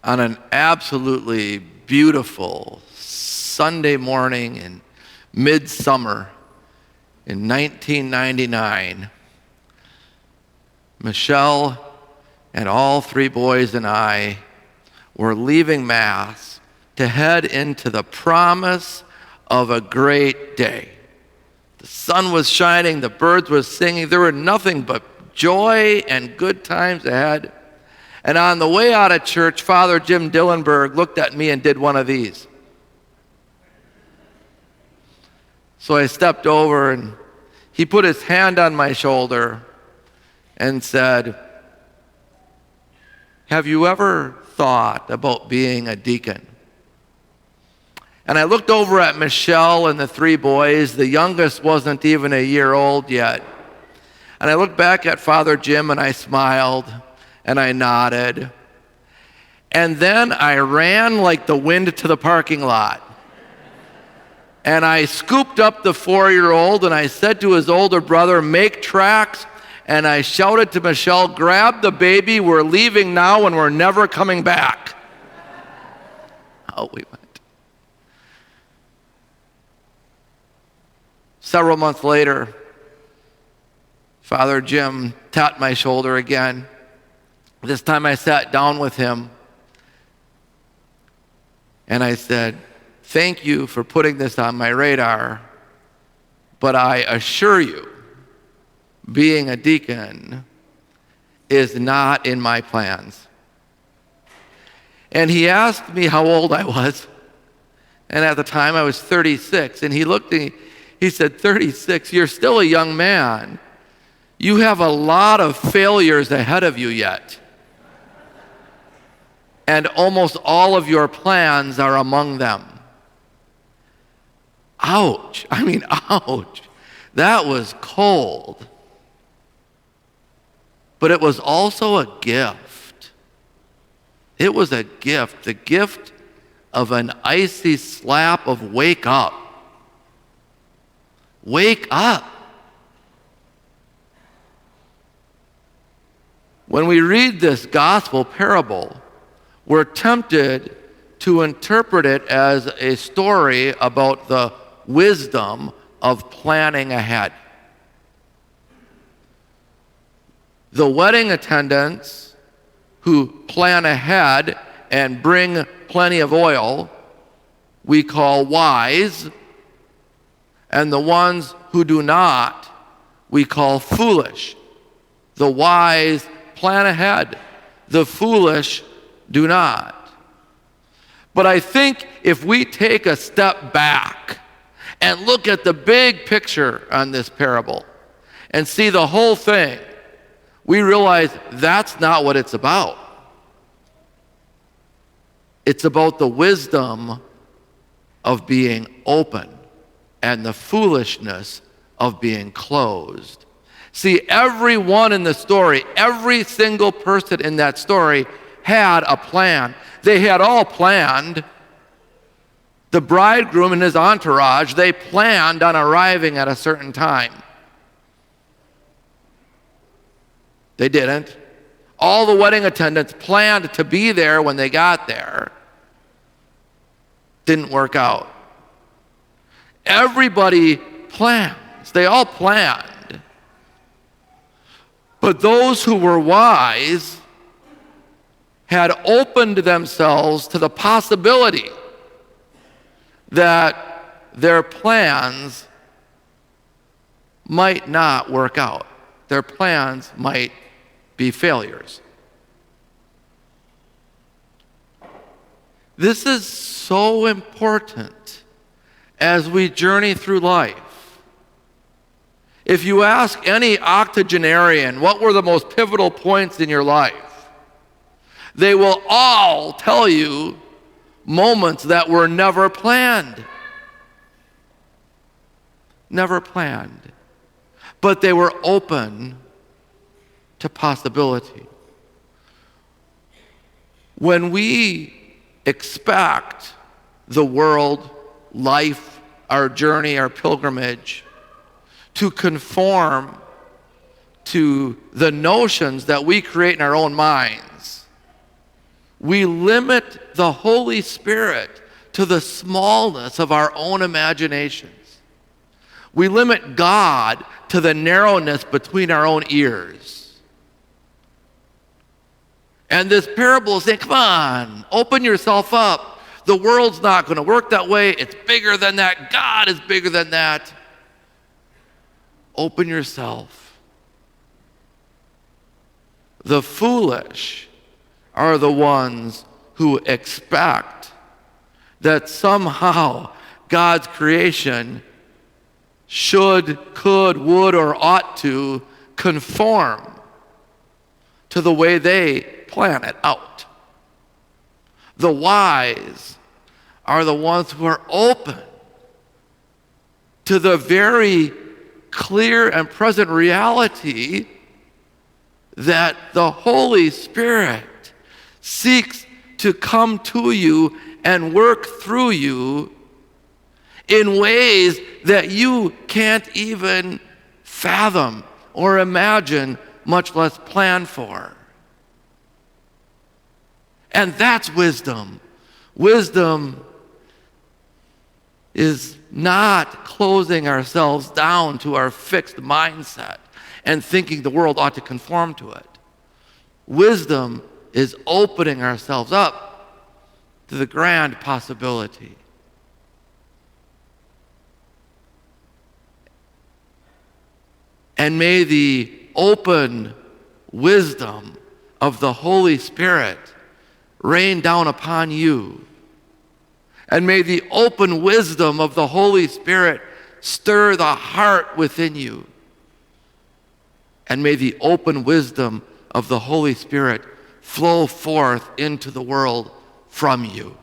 on an absolutely beautiful Sunday morning in midsummer in 1999, Michelle and all three boys and I were leaving Mass to head into the promise of a great day. The sun was shining, the birds were singing, there were nothing but joy and good times ahead. And on the way out of church, Father Jim Dillenberg looked at me and did one of these. So I stepped over and he put his hand on my shoulder and said, "Have you ever thought about being a deacon?" And I looked over at Michelle and the three boys. The youngest wasn't even a year old yet. And I looked back at Father Jim and I smiled and I nodded. And then I ran like the wind to the parking lot. And I scooped up the 4-year-old and I said to his older brother, "Make tracks." And I shouted to Michelle, "Grab the baby, we're leaving now and we're never coming back." Out we went. Several months later, Father Jim tapped my shoulder again. This time I sat down with him and I said, "Thank you for putting this on my radar, but I assure you, being a deacon is not in my plans." And he asked me how old I was. And at the time I was 36. And he looked at me, he said, "36, you're still a young man. You have a lot of failures ahead of you yet. And almost all of your plans are among them." Ouch. I mean, ouch. That was cold. But it was also a gift. It was a gift, the gift of an icy slap of wake up. Wake up. When we read this gospel parable, we're tempted to interpret it as a story about the wisdom of planning ahead. The wedding attendants who plan ahead and bring plenty of oil, we call wise, and the ones who do not, we call foolish. The wise plan ahead, the foolish do not. But I think if we take a step back and look at the big picture on this parable and see the whole thing, we realize that's not what it's about. It's about the wisdom of being open and the foolishness of being closed. See, everyone in the story, every single person in that story had a plan. They had all planned. The bridegroom and his entourage, they planned on arriving at a certain time. They didn't. All the wedding attendants planned to be there when they got there. Didn't work out. Everybody plans. They all planned. But those who were wise had opened themselves to the possibility that their plans might not work out. Their plans might be failures. This is so important as we journey through life. If you ask any octogenarian, what were the most pivotal points in your life? They will all tell you moments that were never planned. Never planned. But they were open to possibility. When we expect the world, life, our journey, our pilgrimage, to conform to the notions that we create in our own minds, we limit the Holy Spirit to the smallness of our own imaginations. We limit God to the narrowness between our own ears. And this parable is saying, come on, open yourself up. The world's not going to work that way. It's bigger than that. God is bigger than that. Open yourself. The foolish are the ones who expect that somehow God's creation should, could, would, or ought to conform to the way they plan it out. The wise are the ones who are open to the very clear and present reality that the Holy Spirit seeks to come to you and work through you in ways that you can't even fathom or imagine, much less plan for. And that's wisdom. Wisdom is not closing ourselves down to our fixed mindset and thinking the world ought to conform to it. Wisdom is opening ourselves up to the grand possibility. And may the open wisdom of the Holy Spirit rain down upon you. And may the open wisdom of the Holy Spirit stir the heart within you. And may the open wisdom of the Holy Spirit flow forth into the world from you.